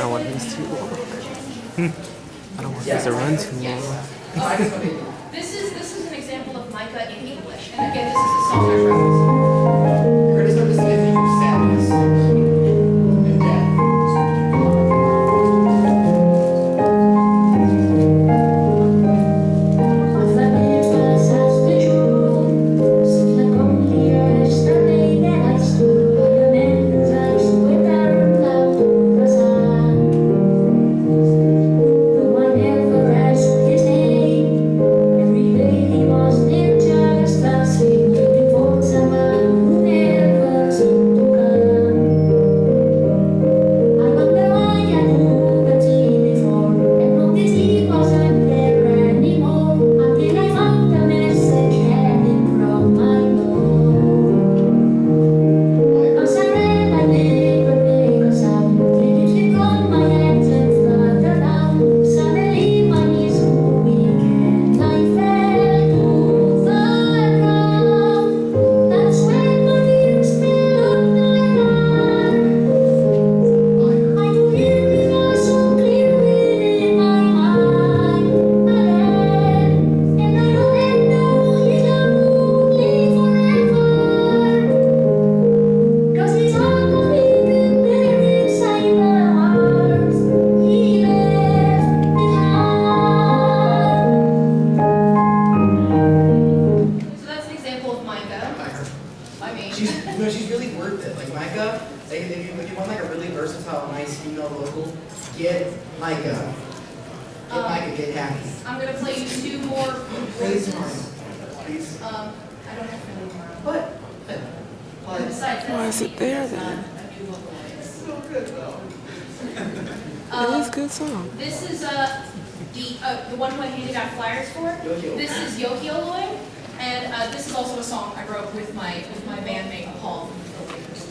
don't want these too long. I don't want these to run too long. This is an example of Micah in English. And again, this is a song I wrote. Curtis of the sniffing of sadness and death. She's really worth it. Like Micah, if you want like a really versatile, nice female vocal, get Micah. Get Micah, get happy. I'm gonna play you two more Please, voices. please. I don't have to play tomorrow. But And besides, Why that's is it there then? a new Vocaloid. so good though. It is a good song. This is the one who I handed out flyers for. Yokio. This is Vocaloid, and this is also a song I wrote with my bandmate Paul from the Filmmakers.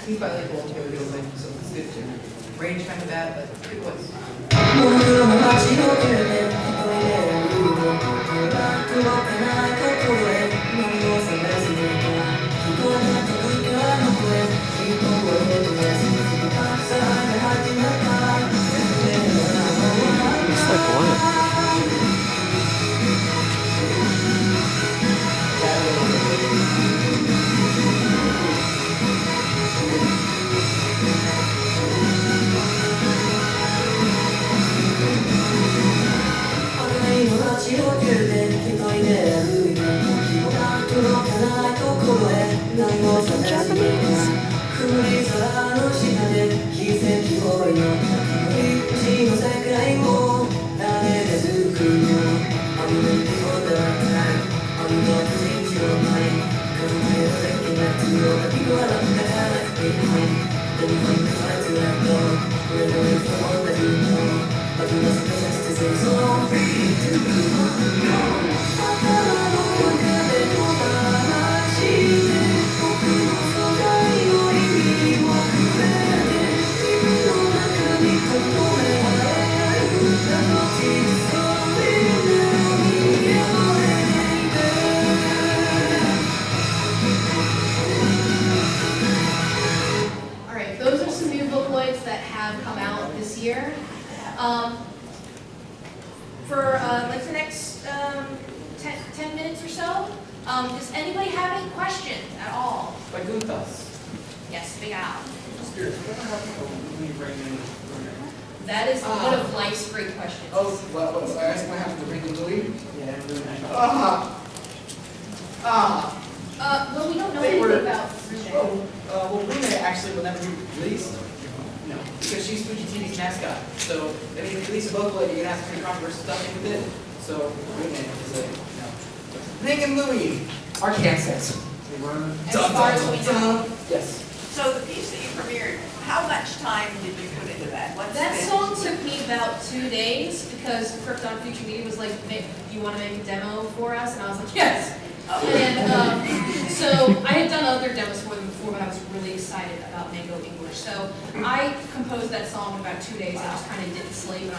He's bilingual to Yokio, so it's good too. Range kind of bad, but good voice. It's like what? Year. For like the next 10 minutes or so, does anybody have any questions at all? Preguntas. Yes, Big Al. Spirit, what happened when you bring in? That is one of life's great questions. Oh, well, I asked what happened to Ring and Louie. Yeah, really nice. Well, we don't know They anything were- about Rune. Well, Rune actually will never be released. No, because she's Fuji TV's mascot. So, if you release a Vocaloid, you're going to have some controversial stuff in with it. So, Rune is a, no. Ring and Louie, Arkansas. They were As far as we know. Yes. So the piece that you premiered, how much time did you put into that? What's That the- song took me about 2 days because Krypton Future Media was like, do you want to make a demo for us? And I was like, yes. And so I had done other demos for them before, but I was really excited about Mango English. So I composed that song in about 2 days. I just kind of did the slave, and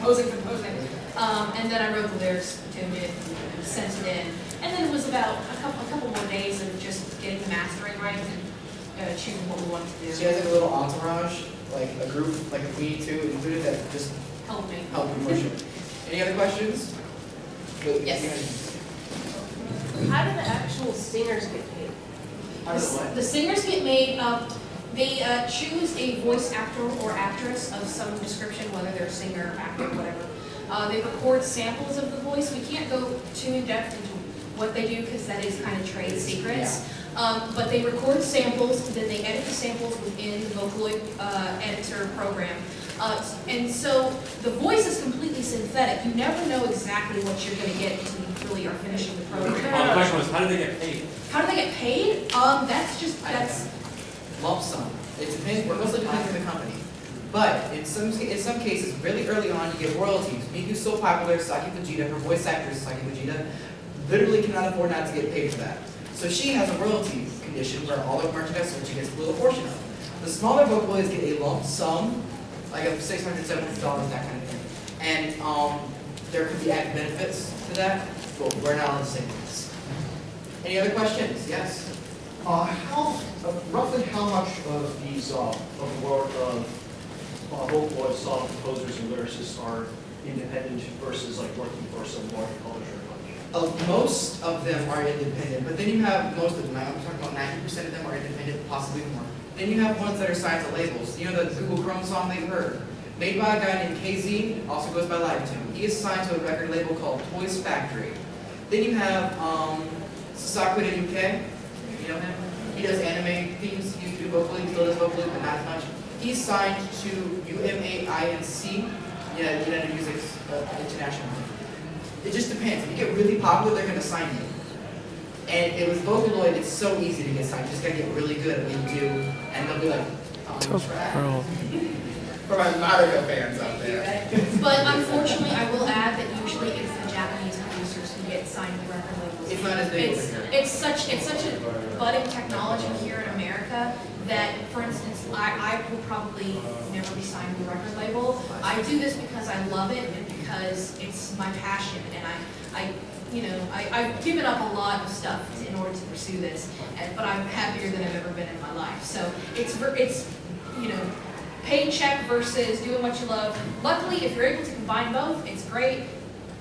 I was like, composing. And then I wrote the lyrics, tuned it, and sent it in. And then it was about a couple more days of just getting the mastering right and choosing what we wanted to do. She has like a little entourage, like a group, like if we need to include it, that just Help me. help you push it. Any other questions? Yes. How do the actual singers get paid? How does what? The singers get made, they choose a voice actor or actress of some description, whether they're a singer, actor, whatever. They record samples of the voice. We can't go too in depth into what they do because that is kind of trade secrets. But they record samples, then they edit the samples within the Vocaloid editor program. And so the voice is completely synthetic. You never know exactly what you're going to get until you really are finishing the program. The question was, how do they get paid? How do they get paid? That's Lump sum. It depends, it mostly depends on the company. But in some cases, really early on, you get royalties. Miku's so popular, Saki Fujita, her voice actress, Saki Fujita, literally cannot afford not to get paid for that. So she has a royalty condition where all of merchandise she gets a little portion of. The smaller Vocaloids get a lump sum, like of $600, $700, that kind of thing. And there could be added benefits to that, but we're not on the same place. Any other questions? Yes? Roughly how much of these, of the work of Vocaloid song composers and lyricists are independent versus like working for some large publisher? Most of them are independent, but then you have most of them, I'm talking about 90% of them are independent, possibly more. Then you have ones that are signed to labels. You know the Google Chrome song they heard? Made by a guy named KZ, also goes by Live Tune. He is signed to a record label called Toys Factory. Then you have Sasakuda UK, you know him? He does anime themes, he used to do Vocaloid, he still does Vocaloid, but not as much. He's signed to UMAINC, United Music International. It just depends. If you get really popular, they're going to sign you. And it was Vocaloid, it's so easy to get signed. You just got to get really good at what you do, and they'll be like, on track. For my Madoka fans out there. But unfortunately, I will add that usually it's the Japanese producers who get signed to record labels. It's not as big over here. It's such a budding technology here in America that, for instance, I will probably never be signed to a record label. I do this because I love it and because it's my passion, and I've given up a lot of stuff in order to pursue this, but I'm happier than I've ever been in my life. So it's paycheck versus doing what you love. Luckily, if you're able to combine both, it's great.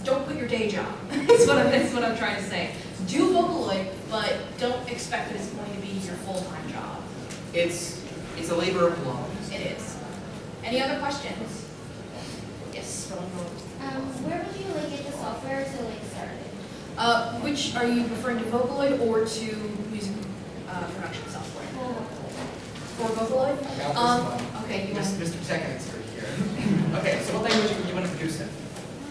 Don't quit your day job. That's what I'm trying to say. Do Vocaloid, but don't expect that it's going to be your full-time job. It's a labor of love. It is. Any other questions? Yes. Where would you get the software to start it? Which are you referring to, Vocaloid or to music production software? For Vocaloid? I got this one. Okay, you want Mr. Tech expert here. Okay, so what language you want to produce in?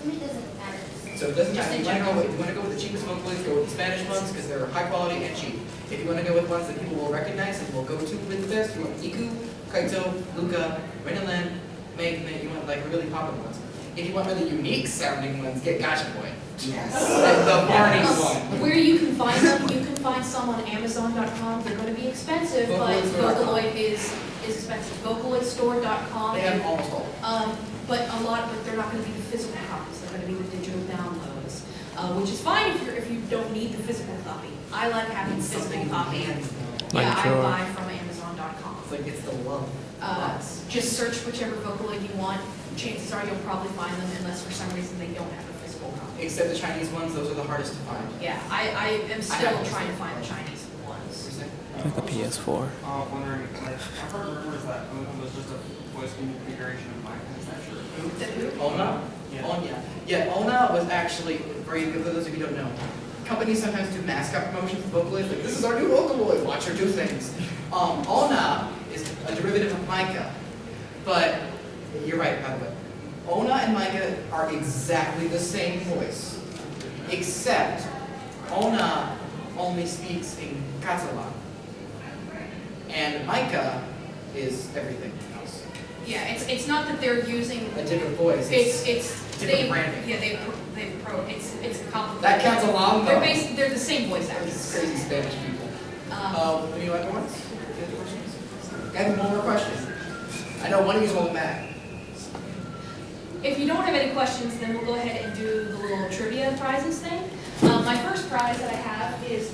It doesn't matter. So it doesn't Just matter. in You want to go with the cheapest Vocaloids, go with the Spanish ones because they're high quality and cheap. If you want to go with ones that people will recognize and will go to with the best, you want Iku, Kaito, Luca, Renaland, May, you want like really popular ones. If you want really unique sounding ones, get Gotcha Boy. Yes. The Barney one. where you can find them, you can find some on Amazon.com. They're going to be expensive, but Vocaloid is expensive. Vocaloidstore.com. They have almost all. But they're not going to be the physical copies. They're going to be the digital downloads, which is fine if you don't need the physical copy. I like having the physical copy. Yeah, I buy from Amazon.com. It's like it's the love. Just search whichever Vocaloid you want. Chances are you'll probably find them unless for some reason they don't have a physical copy. Except the Chinese ones, those are the hardest to find. Yeah, I am still trying to find the Chinese ones. Like the PS4. Wondering, I've heard rumors that it was just a voice configuration of mine. Is that true? Ona? Yeah. Yeah, Ona was actually, for those of you who don't know, companies sometimes do mascot promotions for Vocaloid, like this is our new Vocaloid, watch her do things. Ona is a derivative of Micah, but you're right, by the way. Ona and Micah are exactly the same voice, except Ona only speaks in Katsucon, and Micah is everything else. Yeah, it's not that they're using. A different voice. It's different branding. Yeah, it's complicated. That counts along though. They're the same voice These actors. crazy Spanish people. Any other ones? Any other questions? I have one more question. I know one of you is holding back. If you don't have any questions, then we'll go ahead and do the little trivia prizes thing. My first prize that I have is